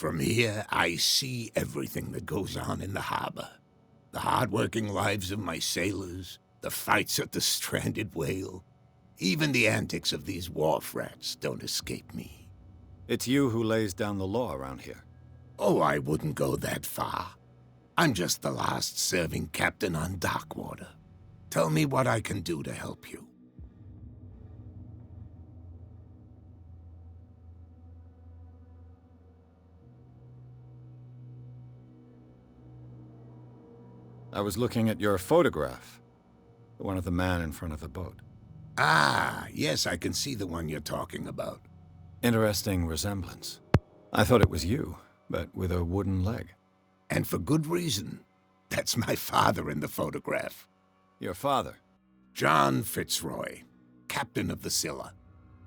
From here, I see everything that goes on in the harbor. The hard-working lives of my sailors, the fights at the stranded whale. Even the antics of these wharf rats don't escape me. It's you who lays down the law around here. Oh, I wouldn't go that far. I'm just the last serving captain on Darkwater. Tell me what I can do to help you. I was looking at your photograph. The one of the man in front of the boat. Ah, yes, I can see the one you're talking about. Interesting resemblance. I thought it was you, but with a wooden leg. And for good reason. That's my father in the photograph. Your father? John Fitzroy, captain of the Scylla.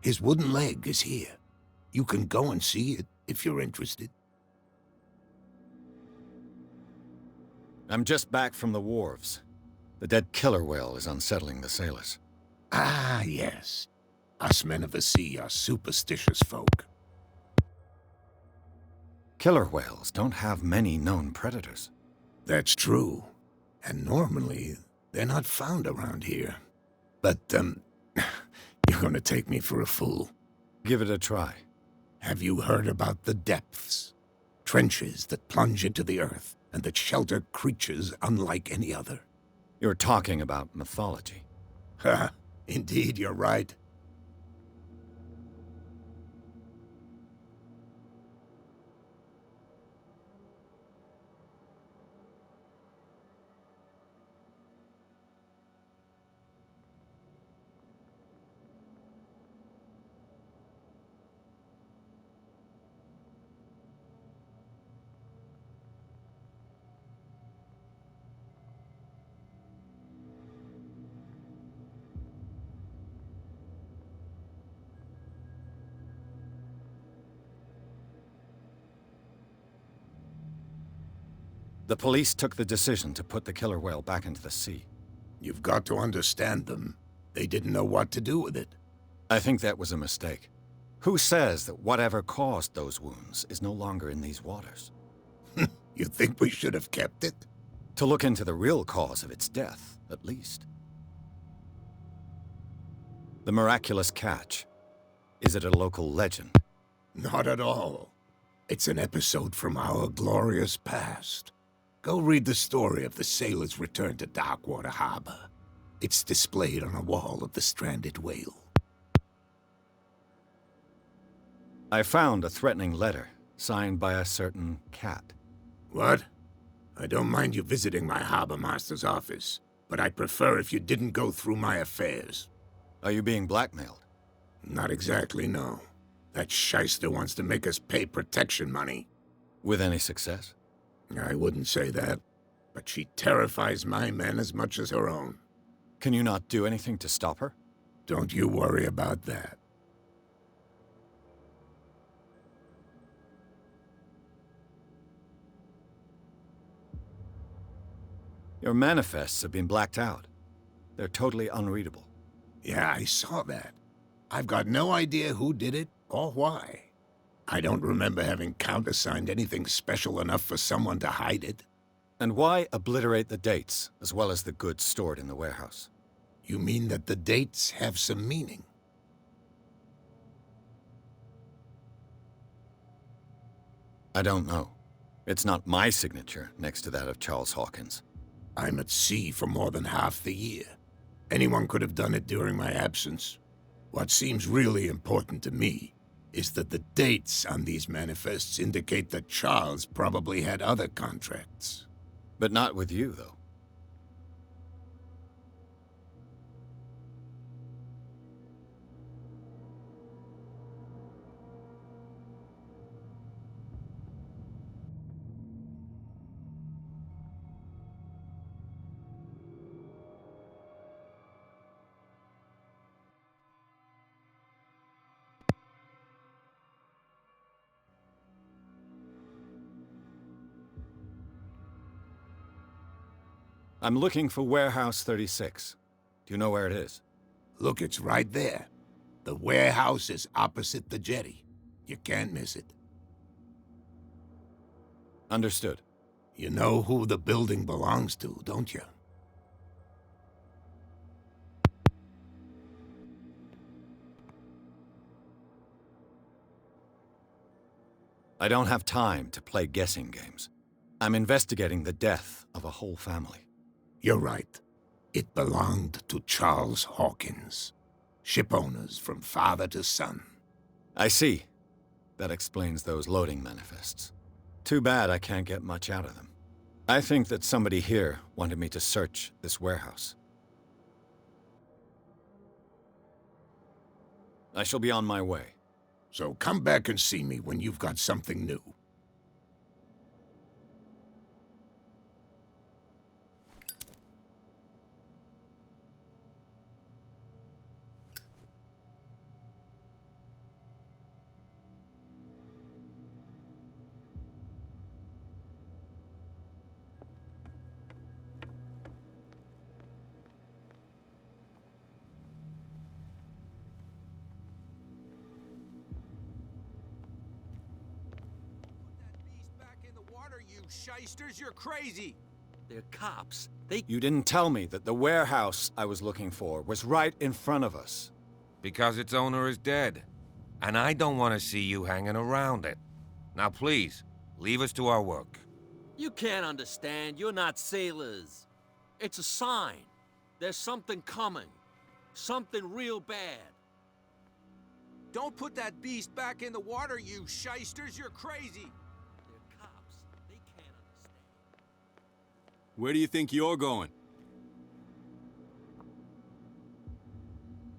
His wooden leg is here. You can go and see it if you're interested. I'm just back from the wharves. The dead killer whale is unsettling the sailors. Ah, yes. Us men of the sea are superstitious folk. Killer whales don't have many known predators. That's true. And normally, they're not found around here. But, you're gonna take me for a fool. Give it a try. Have you heard about the depths? Trenches that plunge into the earth and that shelter creatures unlike any other. You're talking about mythology. Ha! Indeed, you're right. The police took the decision to put the killer whale back into the sea. You've got to understand them. They didn't know what to do with it. I think that was a mistake. Who says that whatever caused those wounds is no longer in these waters? You think we should have kept it? To look into the real cause of its death, at least. The miraculous catch. Is it a local legend? Not at all. It's an episode from our glorious past. Go read the story of the sailor's return to Darkwater Harbor. It's displayed on a wall of the stranded whale. I found a threatening letter, signed by a certain cat. What? I don't mind you visiting my harbor master's office, but I'd prefer if you didn't go through my affairs. Are you being blackmailed? Not exactly, no. That shyster wants to make us pay protection money. With any success? I wouldn't say that, but she terrifies my men as much as her own. Can you not do anything to stop her? Don't you worry about that. Your manifests have been blacked out. They're totally unreadable. Yeah, I saw that. I've got no idea who did it or why. I don't remember having countersigned anything special enough for someone to hide it. And why obliterate the dates, as well as the goods stored in the warehouse? You mean that the dates have some meaning? I don't know. It's not my signature next to that of Charles Hawkins. I'm at sea for more than half the year. Anyone could have done it during my absence. What seems really important to me is that the dates on these manifests indicate that Charles probably had other contracts. But not with you, though. I'm looking for Warehouse 36. Do you know where it is? Look, it's right there. The warehouse is opposite the jetty. You can't miss it. Understood. You know who the building belongs to, don't you? I don't have time to play guessing games. I'm investigating the death of a whole family. You're right. It belonged to Charles Hawkins. Ship owners from father to son. I see. That explains those loading manifests. Too bad I can't get much out of them. I think that somebody here wanted me to search this warehouse. I shall be on my way. So come back and see me when you've got something new. You shysters, you're crazy! They're cops. You didn't tell me that the warehouse I was looking for was right in front of us. Because its owner is dead. And I don't want to see you hanging around it. Now please, leave us to our work. You can't understand. You're not sailors. It's a sign. There's something coming. Something real bad. Don't put that beast back in the water, you shysters, you're crazy! They're cops. They can't understand. Where do you think you're going?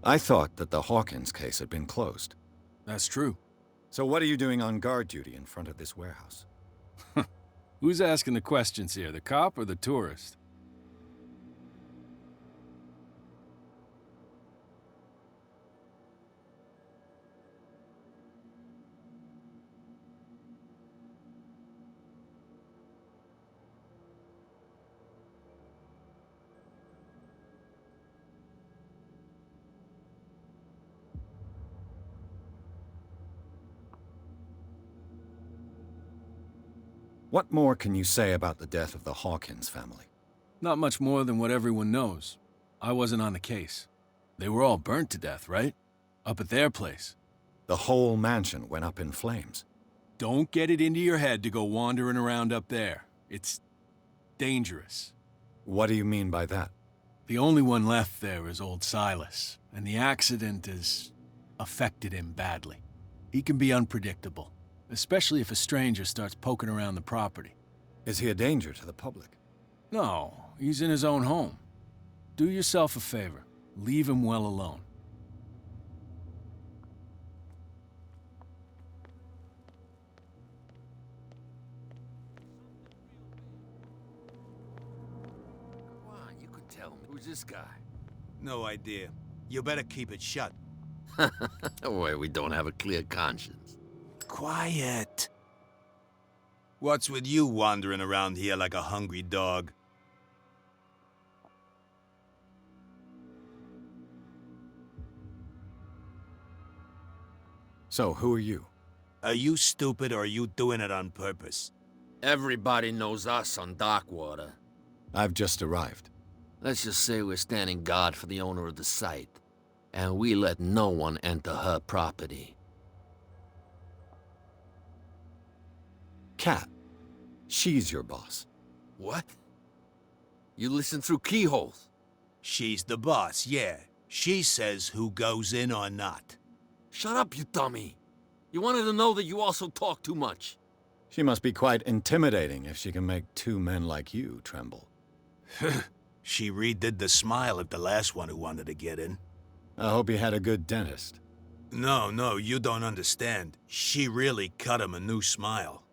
I thought that the Hawkins case had been closed. That's true. So what are you doing on guard duty in front of this warehouse? Who's asking the questions here, the cop or the tourist? What more can you say about the death of the Hawkins family? Not much more than what everyone knows. I wasn't on the case. They were all burnt to death, right? Up at their place. The whole mansion went up in flames. Don't get it into your head to go wandering around up there. It's dangerous. What do you mean by that? The only one left there is old Silas, and the accident has affected him badly. He can be unpredictable, especially if a stranger starts poking around the property. Is he a danger to the public? No, he's in his own home. Do yourself a favor. Leave him well alone. Come on, you could tell me. Who's this guy? No idea. You better keep it shut. Well, we don't have a clear conscience. Quiet. What's with you wandering around here like a hungry dog? So, who are you? Are you stupid or are you doing it on purpose? Everybody knows us on Darkwater. I've just arrived. Let's just say we're standing guard for the owner of the site. And we let no one enter her property. Kat. She's your boss. What? You listen through keyholes? She's the boss, yeah. She says who goes in or not. Shut up, you dummy. You wanted to know that you also talk too much. She must be quite intimidating if she can make two men like you tremble. She redid the smile at the last one who wanted to get in. I hope you had a good dentist. No, you don't understand. She really cut him a new smile.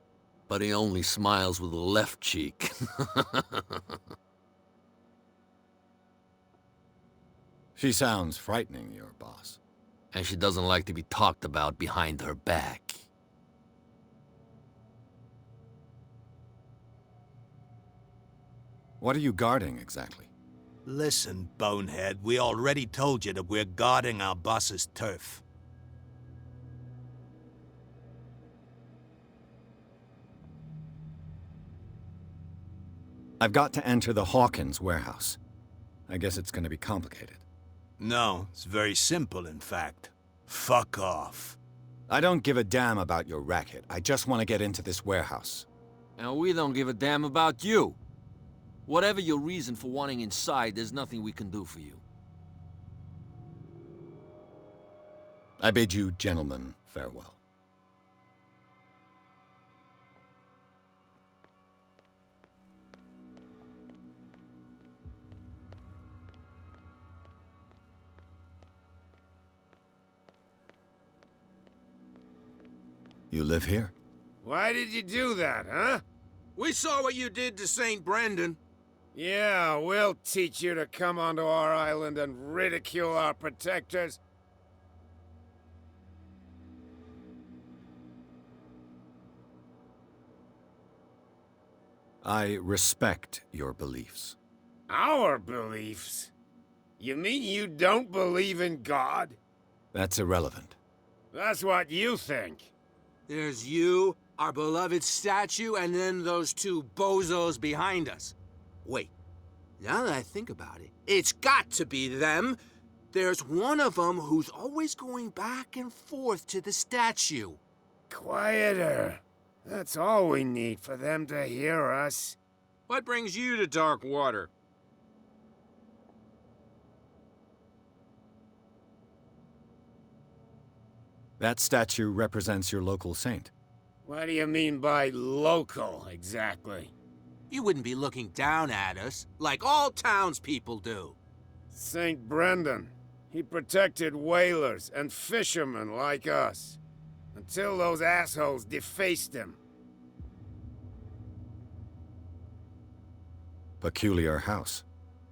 But he only smiles with the left cheek. She sounds frightening, your boss. And she doesn't like to be talked about behind her back. What are you guarding, exactly? Listen, bonehead, we already told you that we're guarding our boss's turf. I've got to enter the Hawkins warehouse. I guess it's gonna be complicated. No, it's very simple, in fact. Fuck off. I don't give a damn about your racket. I just want to get into this warehouse. And we don't give a damn about you. Whatever your reason for wanting inside, there's nothing we can do for you. I bid you gentlemen farewell. You live here? Why did you do that, huh? We saw what you did to St. Brendan. Yeah, we'll teach you to come onto our island and ridicule our protectors. I respect your beliefs. Our beliefs? You mean you don't believe in God? That's irrelevant. That's what you think. There's you, our beloved statue, and then those two bozos behind us. Wait, now that I think about it, it's got to be them. There's one of them who's always going back and forth to the statue. Quieter. That's all we need for them to hear us. What brings you to Dark Water? That statue represents your local saint. What do you mean by local, exactly? You wouldn't be looking down at us, like all townspeople do. St. Brendan. He protected whalers and fishermen like us. Until those assholes defaced him. Peculiar house.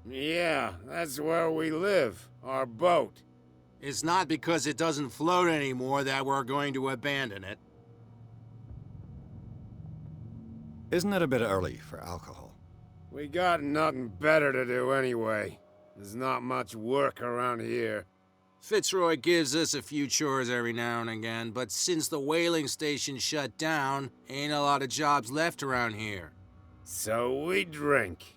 Yeah, that's where we live. Our boat. It's not because it doesn't float anymore that we're going to abandon it. Isn't it a bit early for alcohol? We got nothing better to do anyway. There's not much work around here. Fitzroy gives us a few chores every now and again, but since the whaling station shut down, ain't a lot of jobs left around here. So we drink.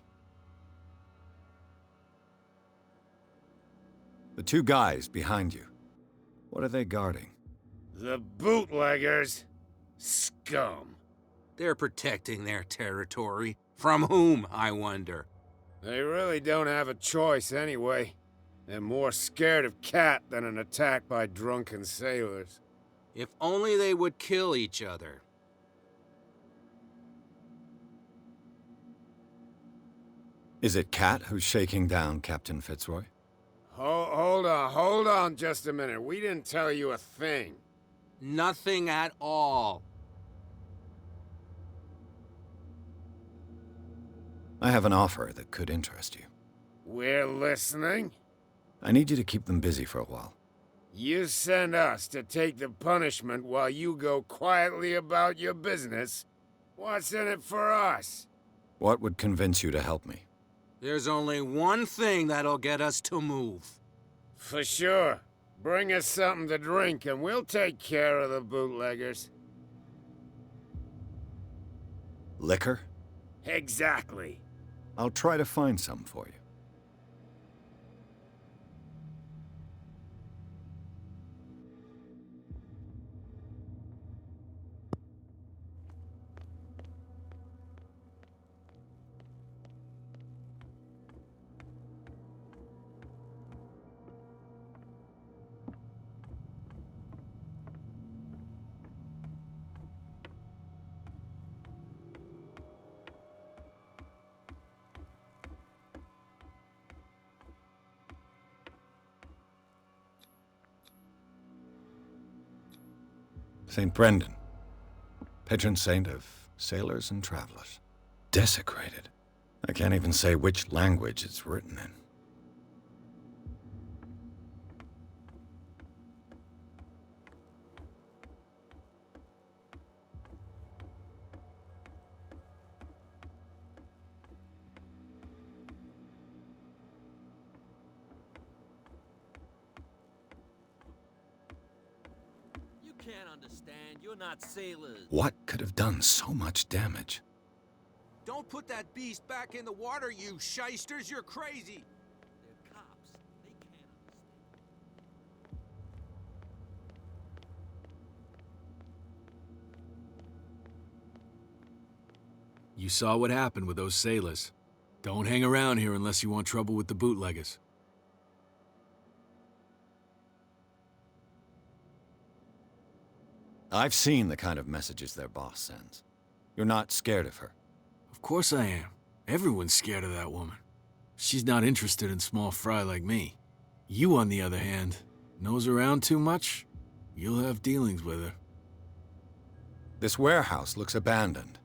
The two guys behind you. What are they guarding? The bootleggers. Scum. They're protecting their territory. From whom, I wonder? They really don't have a choice anyway. They're more scared of Cat than an attack by drunken sailors. If only they would kill each other. Is it Cat who's shaking down Captain Fitzroy? Hold on just a minute. We didn't tell you a thing. Nothing at all. I have an offer that could interest you. We're listening. I need you to keep them busy for a while. You send us to take the punishment while you go quietly about your business. What's in it for us? What would convince you to help me? There's only one thing that'll get us to move. For sure. Bring us something to drink and we'll take care of the bootleggers. Liquor? Exactly. I'll try to find some for you. St. Brendan, patron saint of sailors and travelers. Desecrated. I can't even say which language it's written in. You can't understand. You're not sailors. What could have done so much damage? Don't put that beast back in the water, you shysters! You're crazy! They're cops. They can't understand. You saw what happened with those sailors. Don't hang around here unless you want trouble with the bootleggers. I've seen the kind of messages their boss sends. You're not scared of her. Of course I am. Everyone's scared of that woman. She's not interested in small fry like me. You, on the other hand, nose around too much, you'll have dealings with her. This warehouse looks abandoned.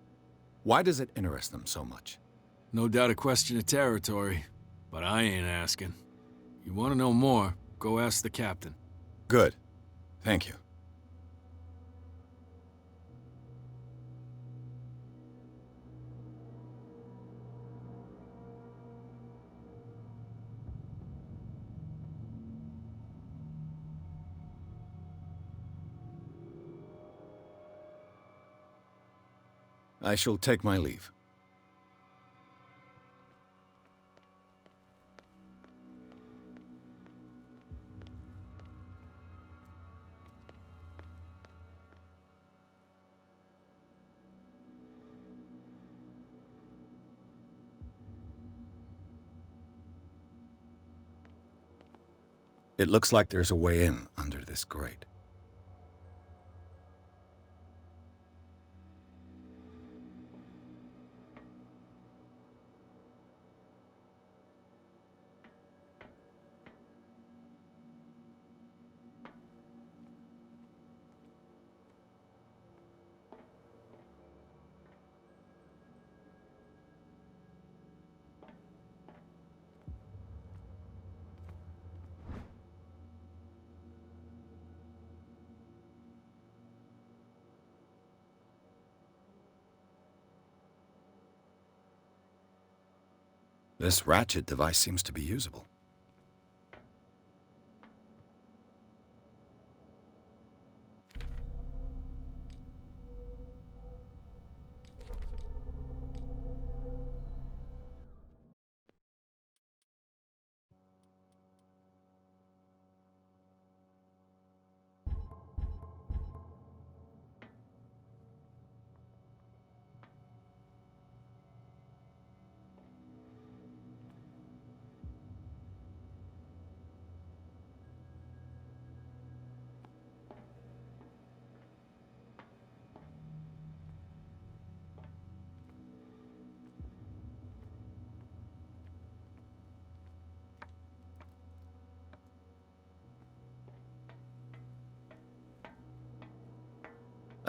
Why does it interest them so much? No doubt a question of territory, but I ain't asking. You want to know more, go ask the captain. Good. Thank you. I shall take my leave. It looks like there's a way in under this grate. This ratchet device seems to be usable.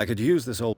I could use this old...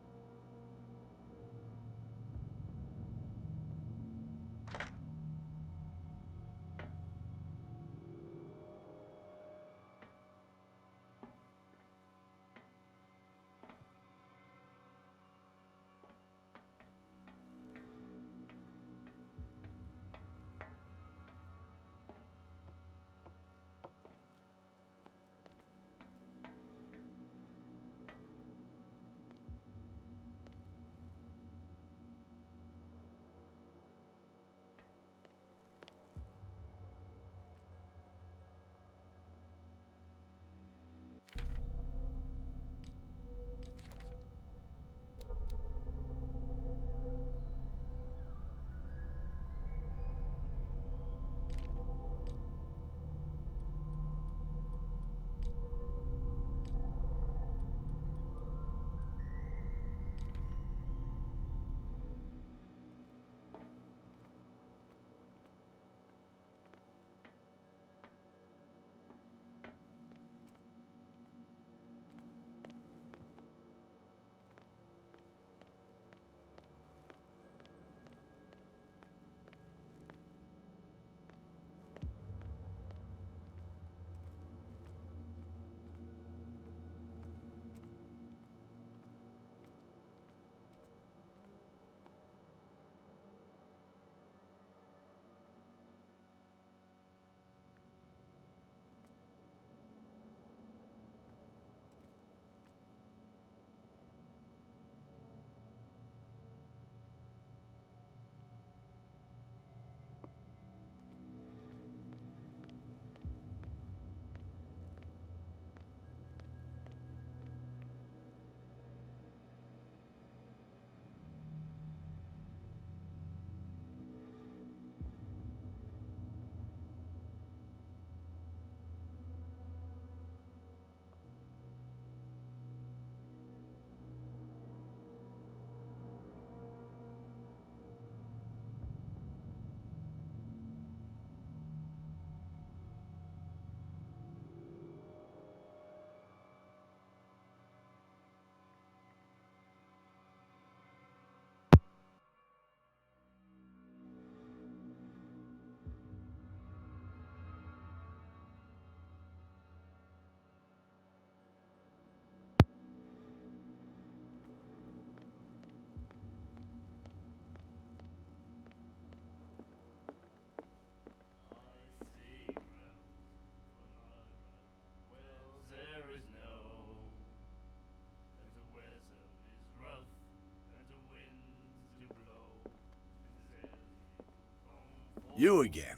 You again.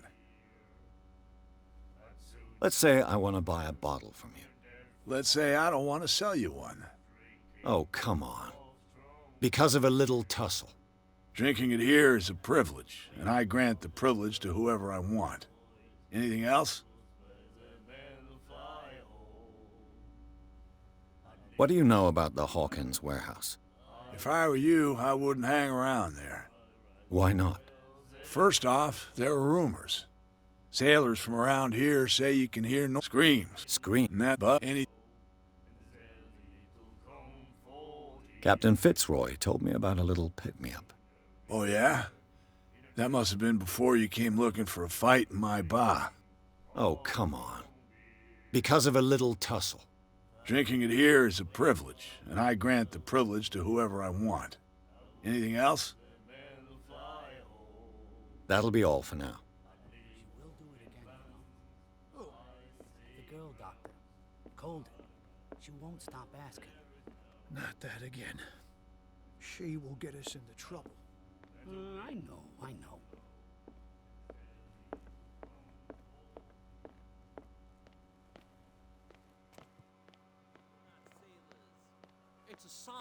Let's say I want to buy a bottle from you. Let's say I don't want to sell you one. Oh, come on. Because of a little tussle. Drinking it here is a privilege, and I grant the privilege to whoever I want. Anything else? What do you know about the Hawkins warehouse? If I were you, I wouldn't hang around there. Why not? First off, there are rumors. Sailors from around here say you can hear no screams. Scream? And that but any... Captain Fitzroy told me about a little pick-me-up. Oh, yeah? That must have been before you came looking for a fight in my bar. Oh, come on. Because of a little tussle. Drinking it here is a privilege, and I grant the privilege to whoever I want. Anything else? That'll be all for now. She will do it again, you know. The girl doctor. Colden. She won't stop asking. Not that again. She will get us into trouble. I know. It's a sign.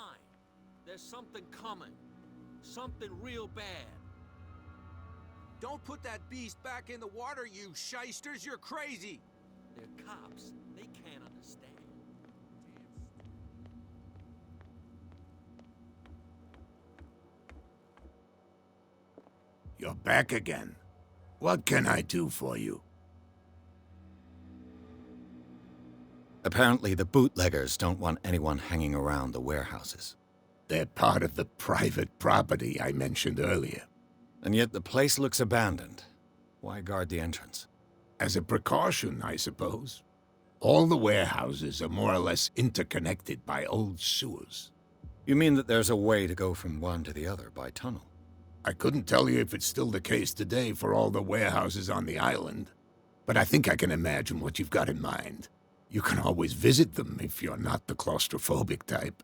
There's something coming. Something real bad. Don't put that beast back in the water, you shysters! You're crazy! They're cops. They can't understand. You're back again. What can I do for you? Apparently the bootleggers don't want anyone hanging around the warehouses. They're part of the private property I mentioned earlier. And yet the place looks abandoned. Why guard the entrance? As a precaution, I suppose. All the warehouses are more or less interconnected by old sewers. You mean that there's a way to go from one to the other by tunnel? I couldn't tell you if it's still the case today for all the warehouses on the island, but I think I can imagine what you've got in mind. You can always visit them if you're not the claustrophobic type.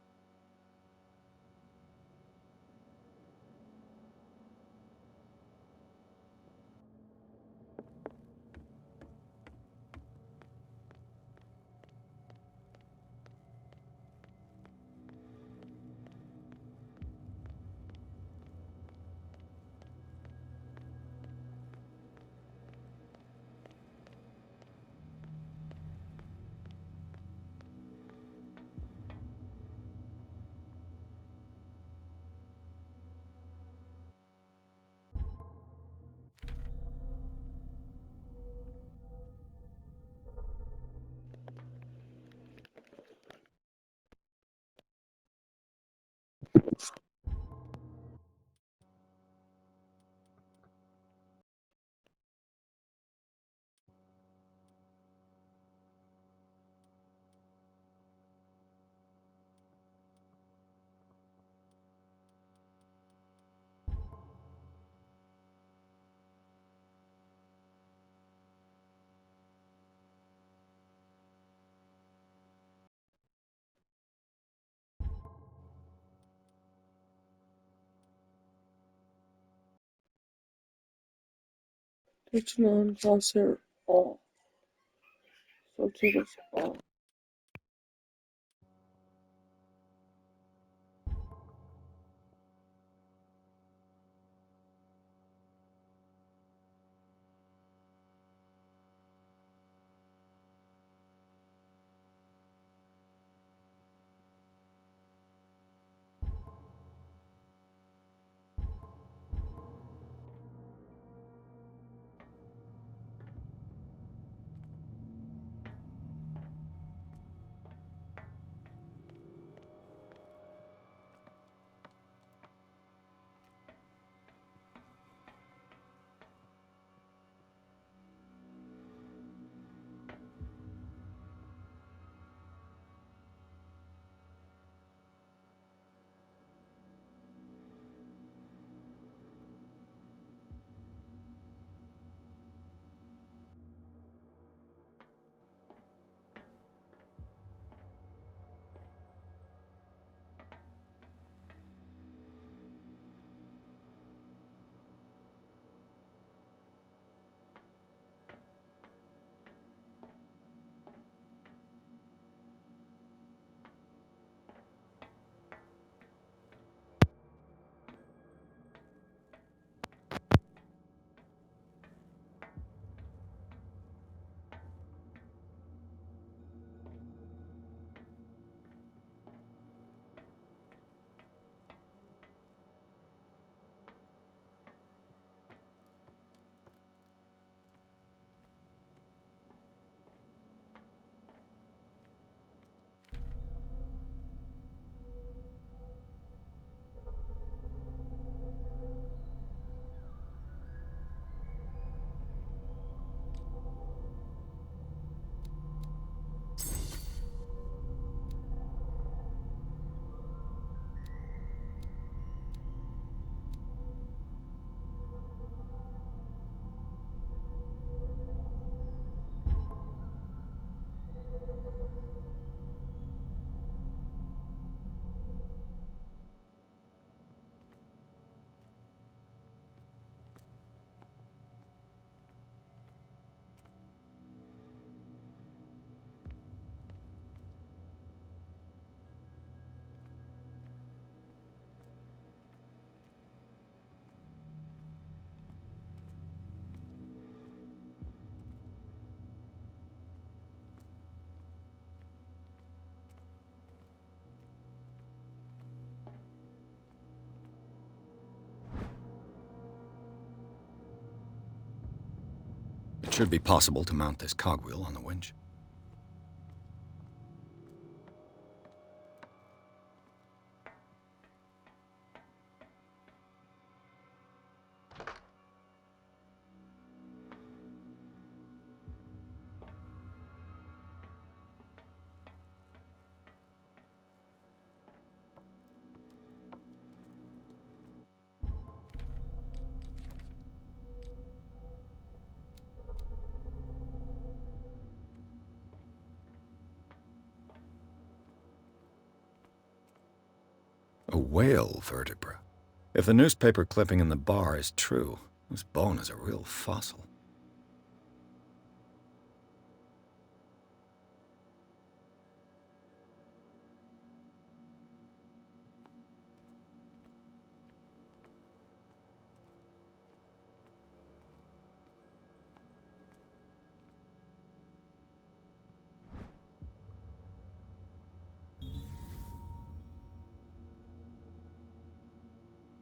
Richmond Concert Hall. Subtitled Hall. It should be possible to mount this cogwheel on the winch. A whale vertebra. If the newspaper clipping in the bar is true, this bone is a real fossil.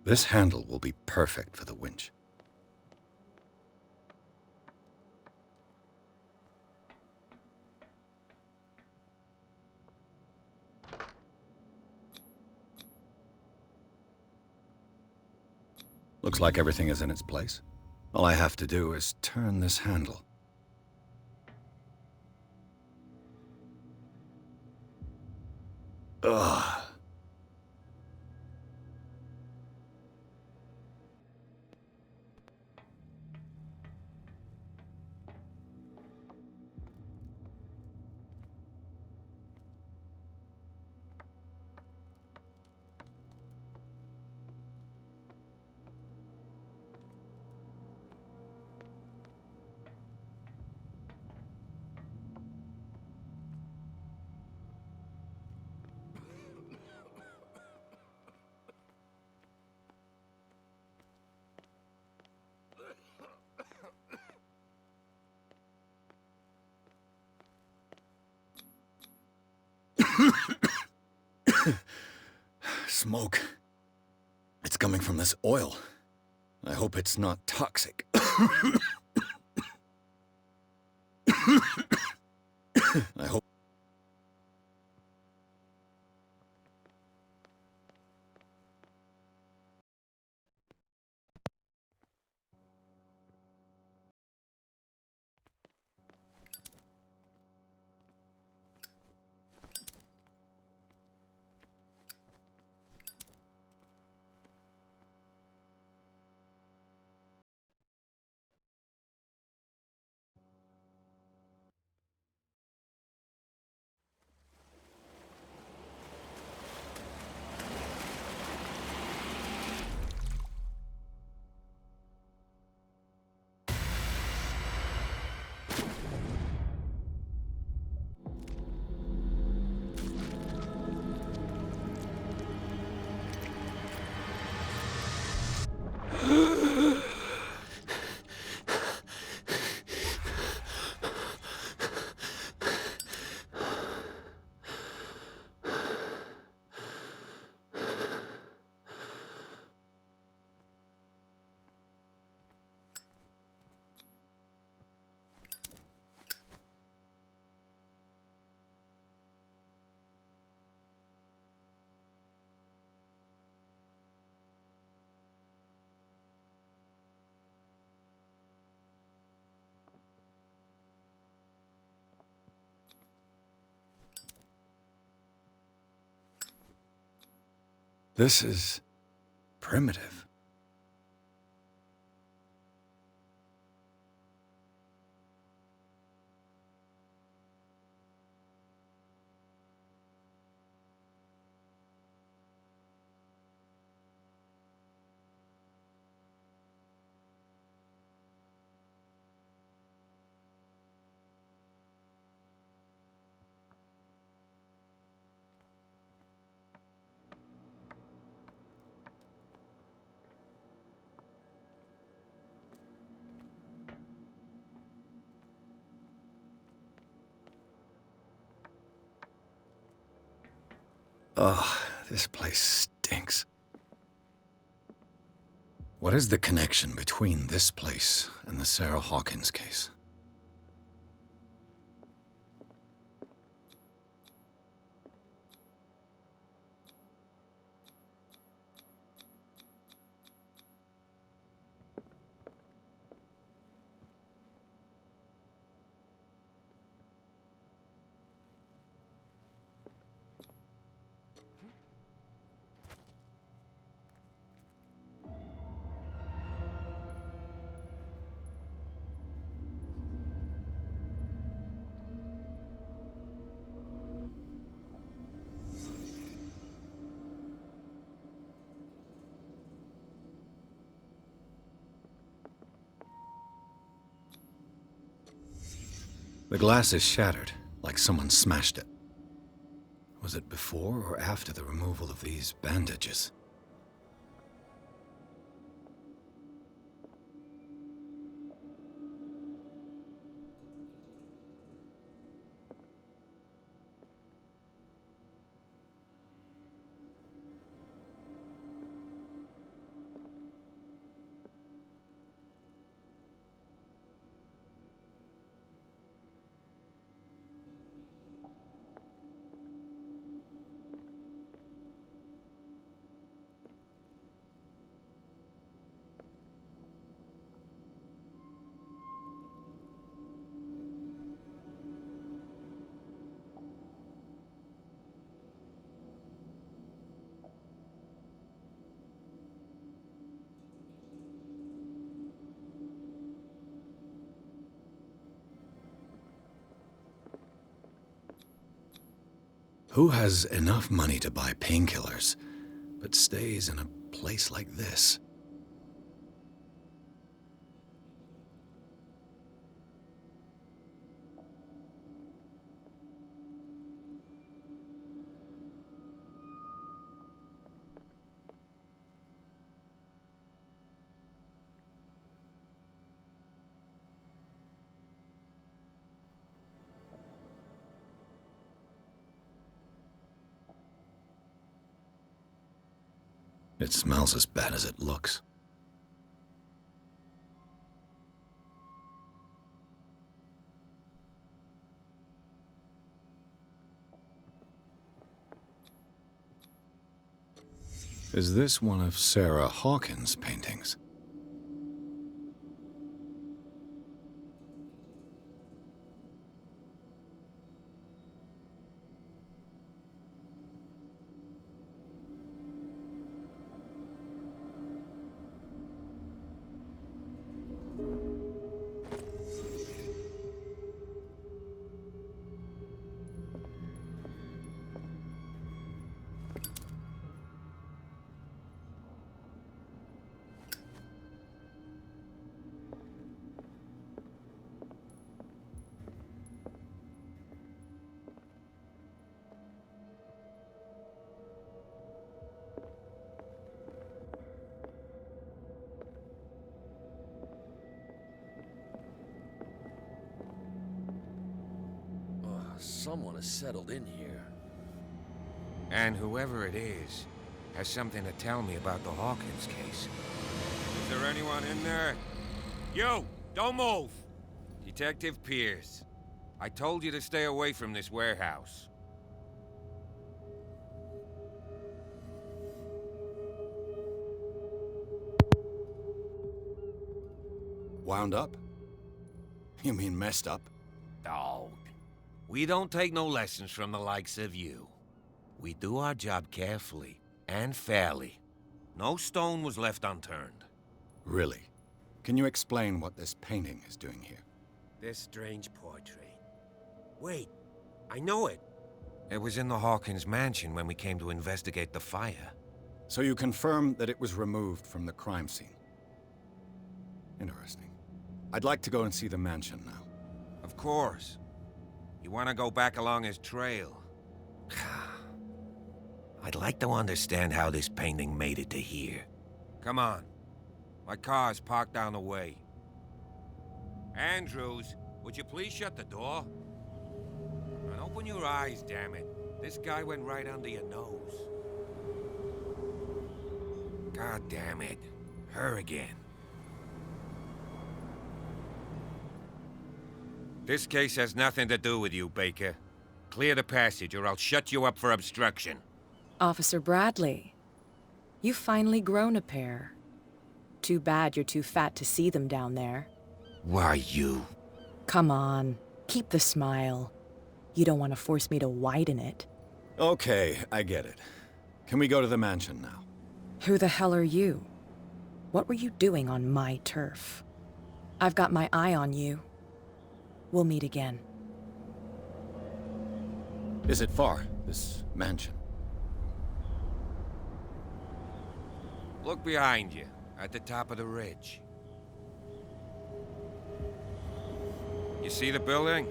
This handle will be perfect for the winch. Looks like everything is in its place. All I have to do is turn this handle. Ugh. Smoke. It's coming from this oil. I hope it's not toxic. I hope... This is primitive. Ugh, this place stinks. What is the connection between this place and the Sarah Hawkins case? The glass is shattered, like someone smashed it. Was it before or after the removal of these bandages? Who has enough money to buy painkillers, but stays in a place like this? It smells as bad as it looks. Is this one of Sarah Hawkins' paintings? Someone has settled in here. And whoever it is has something to tell me about the Hawkins case. Is there anyone in there? You! Don't move! Detective Pierce. I told you to stay away from this warehouse. Wound up? You mean messed up? Dog. We don't take no lessons from the likes of you. We do our job carefully and fairly. No stone was left unturned. Really? Can you explain what this painting is doing here? This strange portrait. Wait, I know it. It was in the Hawkins mansion when we came to investigate the fire. So you confirm that it was removed from the crime scene? Interesting. I'd like to go and see the mansion now. Of course. You want to go back along his trail? I'd like to understand how this painting made it to here. Come on. My car's parked down the way. Andrews, would you please shut the door? And open your eyes, damn it. This guy went right under your nose. God damn it. Her again. This case has nothing to do with you, Baker. Clear the passage, or I'll shut you up for obstruction. Officer Bradley, you've finally grown a pair. Too bad you're too fat to see them down there. Why, you... Come on, keep the smile. You don't want to force me to widen it. Okay, I get it. Can we go to the mansion now? Who the hell are you? What were you doing on my turf? I've got my eye on you. We'll meet again. Is it far, this mansion? Look behind you, at the top of the ridge. You see the building?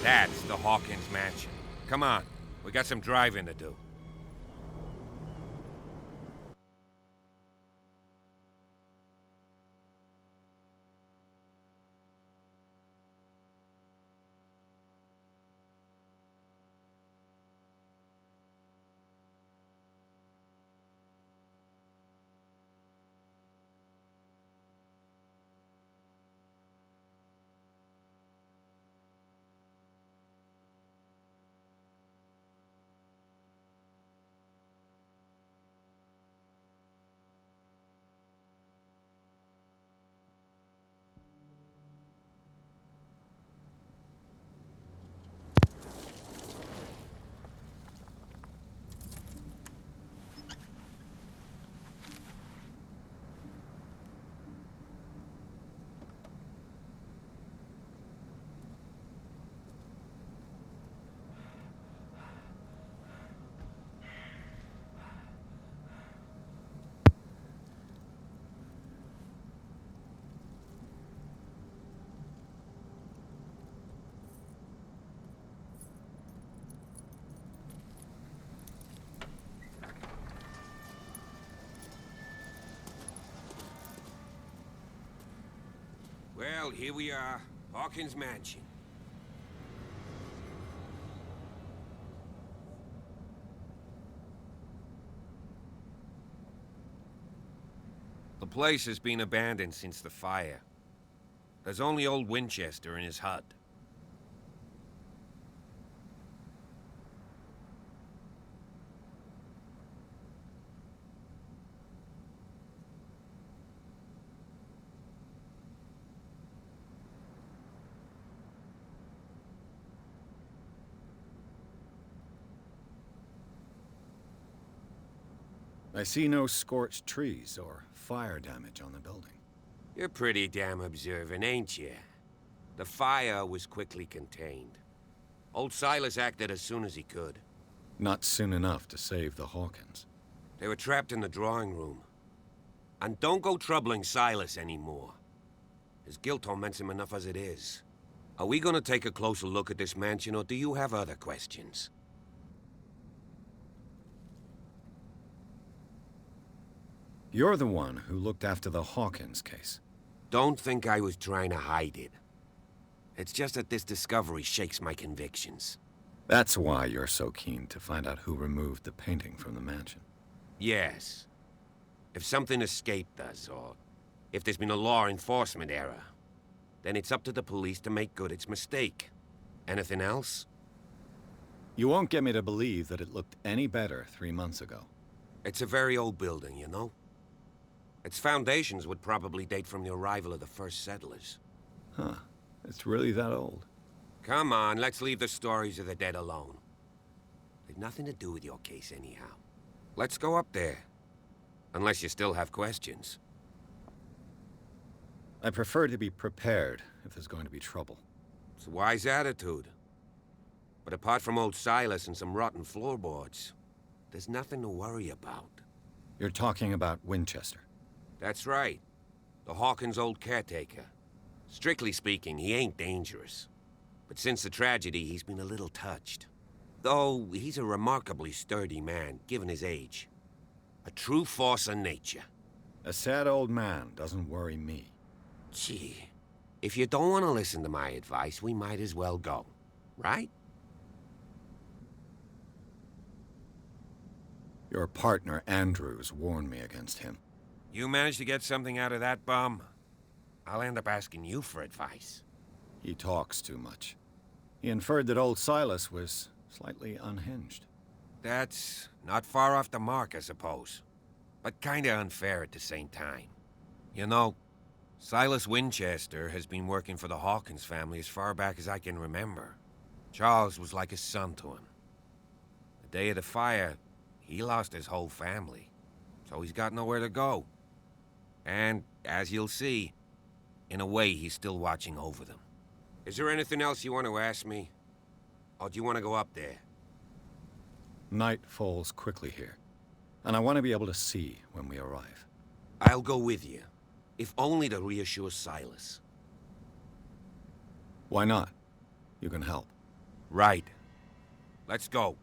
That's the Hawkins mansion. Come on, we got some driving to do. Well, here we are. Hawkins mansion. The place has been abandoned since the fire. There's only old Winchester in his hut. I see no scorched trees or fire damage on the building. You're pretty damn observant, ain't you? The fire was quickly contained. Old Silas acted as soon as he could. Not soon enough to save the Hawkins. They were trapped in the drawing room. And don't go troubling Silas anymore. His guilt torments him enough as it is. Are we gonna take a closer look at this mansion, or do you have other questions? You're the one who looked after the Hawkins case. Don't think I was trying to hide it. It's just that this discovery shakes my convictions. That's why you're so keen to find out who removed the painting from the mansion. Yes. If something escaped us, or if there's been a law enforcement error, then it's up to the police to make good its mistake. Anything else? You won't get me to believe that it looked any better 3 months ago. It's a very old building, you know? Its foundations would probably date from the arrival of the first settlers. Huh. It's really that old. Come on, let's leave the stories of the dead alone. They've nothing to do with your case anyhow. Let's go up there. Unless you still have questions. I prefer to be prepared if there's going to be trouble. It's a wise attitude. But apart from old Silas and some rotten floorboards, there's nothing to worry about. You're talking about Winchester? That's right. The Hawkins' old caretaker. Strictly speaking, he ain't dangerous. But since the tragedy, he's been a little touched. Though, he's a remarkably sturdy man, given his age. A true force of nature. A sad old man doesn't worry me. Gee, if you don't want to listen to my advice, we might as well go. Right? Your partner, Andrews, warned me against him. You managed to get something out of that bum? I'll end up asking you for advice. He talks too much. He inferred that old Silas was slightly unhinged. That's not far off the mark, I suppose. But kinda unfair at the same time. You know, Silas Winchester has been working for the Hawkins family as far back as I can remember. Charles was like a son to him. The day of the fire, he lost his whole family. So he's got nowhere to go. And, as you'll see, in a way, he's still watching over them. Is there anything else you want to ask me? Or do you want to go up there? Night falls quickly here, and I want to be able to see when we arrive. I'll go with you, if only to reassure Silas. Why not? You can help. Right. Let's go.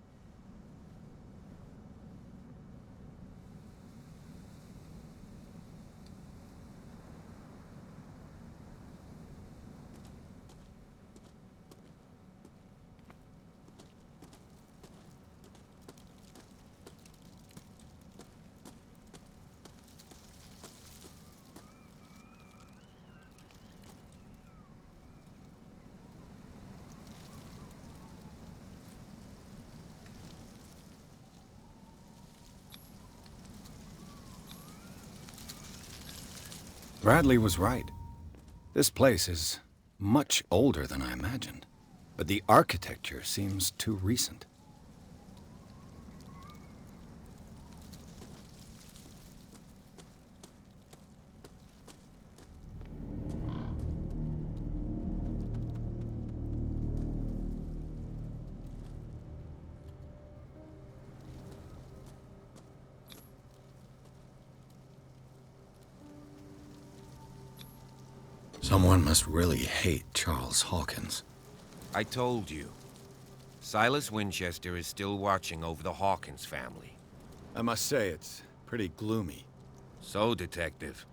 Bradley was right. This place is much older than I imagined, but the architecture seems too recent. Someone must really hate Charles Hawkins. I told you. Silas Winchester is still watching over the Hawkins family. I must say, it's pretty gloomy. So, Detective,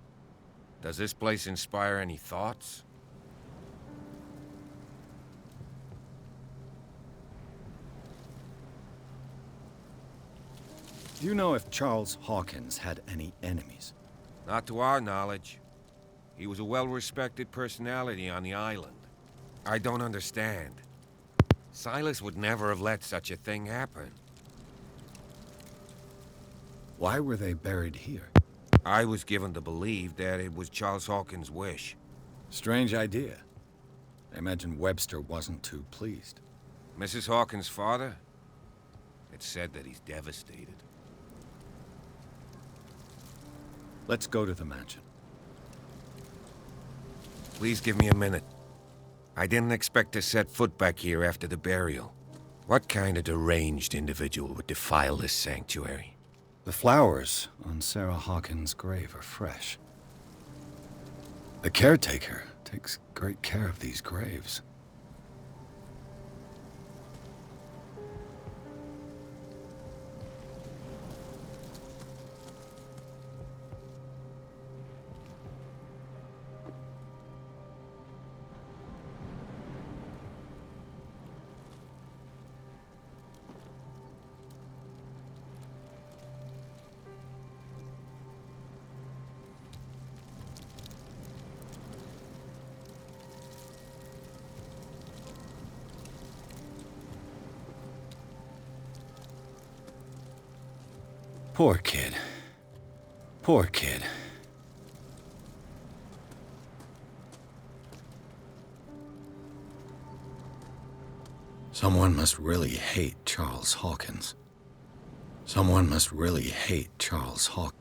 does this place inspire any thoughts? Do you know if Charles Hawkins had any enemies? Not to our knowledge. He was a well-respected personality on the island. I don't understand. Silas would never have let such a thing happen. Why were they buried here? I was given to believe that it was Charles Hawkins' wish. Strange idea. I imagine Webster wasn't too pleased. Mrs. Hawkins' father? It's said that he's devastated. Let's go to the mansion. Please give me a minute. I didn't expect to set foot back here after the burial. What kind of deranged individual would defile this sanctuary? The flowers on Sarah Hawkins' grave are fresh. The caretaker takes great care of these graves. Poor kid. Poor kid. Someone must really hate Charles Hawkins. Someone must really hate Charles Hawkins.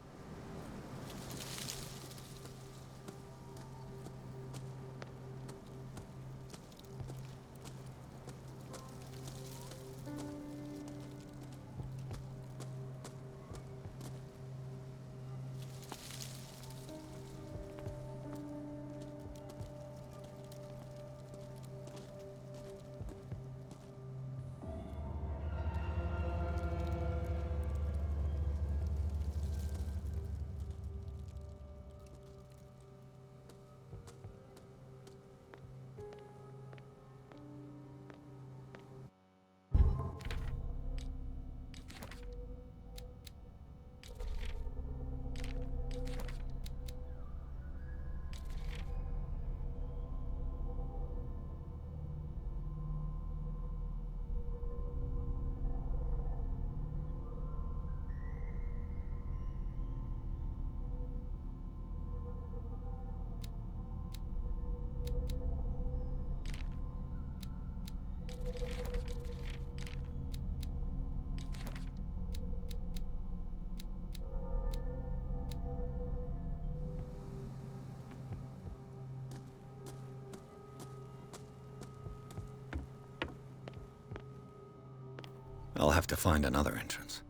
I'll have to find another entrance.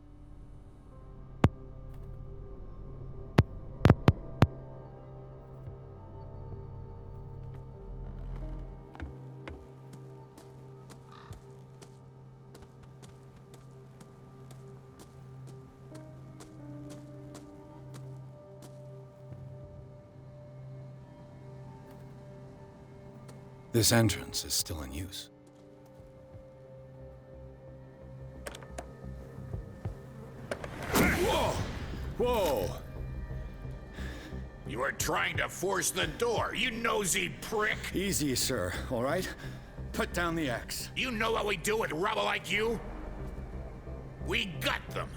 This entrance is still in use. Whoa! Whoa! You were trying to force the door, you nosy prick! Easy, sir, all right? Put down the axe. You know what we do with rubble like you? We gut them.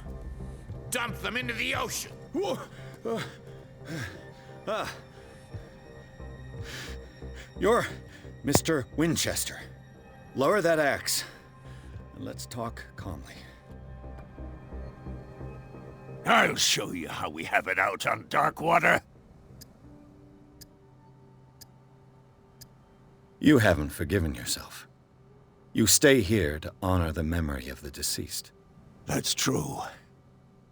Dump them into the ocean. Whoa! You're Mr. Winchester. Lower that axe, and let's talk calmly. I'll show you how we have it out on Darkwater. You haven't forgiven yourself. You stay here to honor the memory of the deceased. That's true.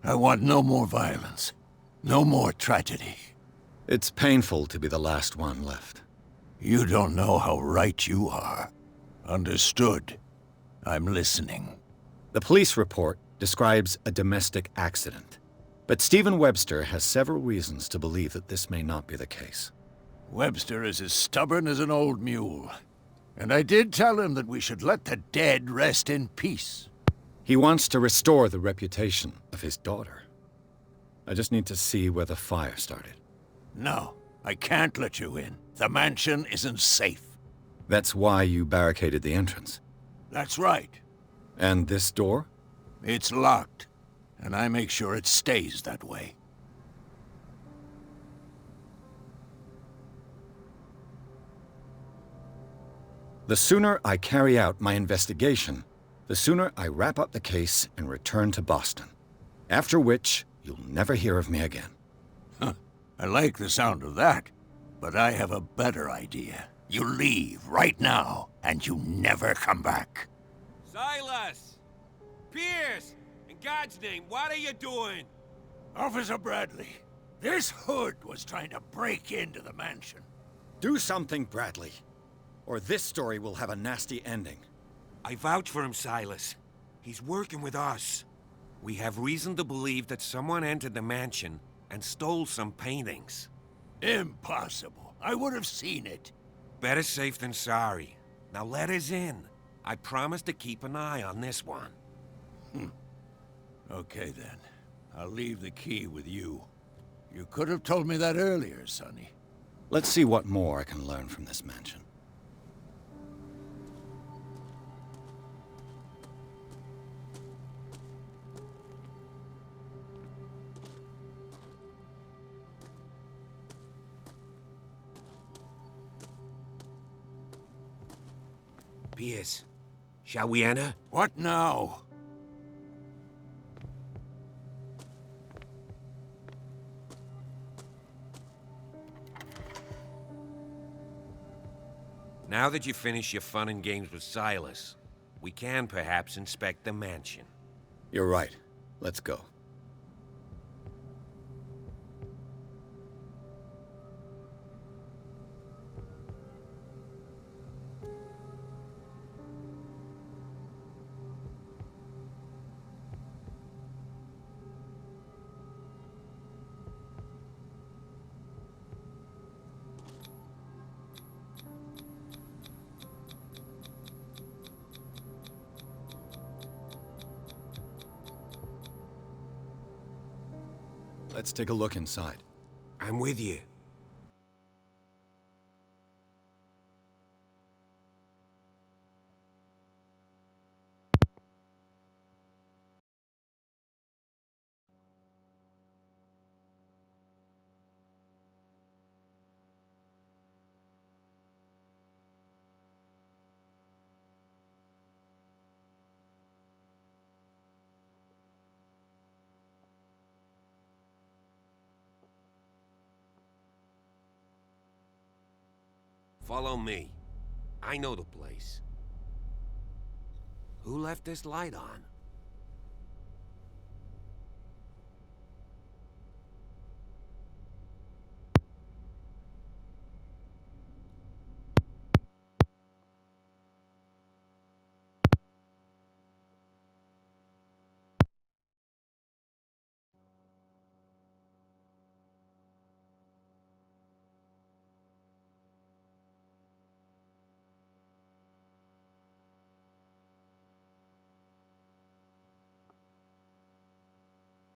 I want no more violence. No more tragedy. It's painful to be the last one left. You don't know how right you are. Understood. I'm listening. The police report describes a domestic accident. But Stephen Webster has several reasons to believe that this may not be the case. Webster is as stubborn as an old mule. And I did tell him that we should let the dead rest in peace. He wants to restore the reputation of his daughter. I just need to see where the fire started. No, I can't let you in. The mansion isn't safe. That's why you barricaded the entrance. That's right. And this door? It's locked, and I make sure it stays that way. The sooner I carry out my investigation, the sooner I wrap up the case and return to Boston. After which, you'll never hear of me again. Huh. I like the sound of that, but I have a better idea. You leave right now, and you never come back. Silas! Pierce! In God's name, what are you doing? Officer Bradley, this hood was trying to break into the mansion. Do something, Bradley, or this story will have a nasty ending. I vouch for him, Silas. He's working with us. We have reason to believe that someone entered the mansion and stole some paintings. Impossible. I would have seen it. Better safe than sorry. Now let us in. I promise to keep an eye on this one. Okay then. I'll leave the key with you. You could have told me that earlier, Sonny. Let's see what more I can learn from this mansion. Pierce, shall we enter? What now? Now that you finish your fun and games with Silas, we can perhaps inspect the mansion. You're right. Let's go. Let's take a look inside. I'm with you. Follow me. I know the place. Who left this light on?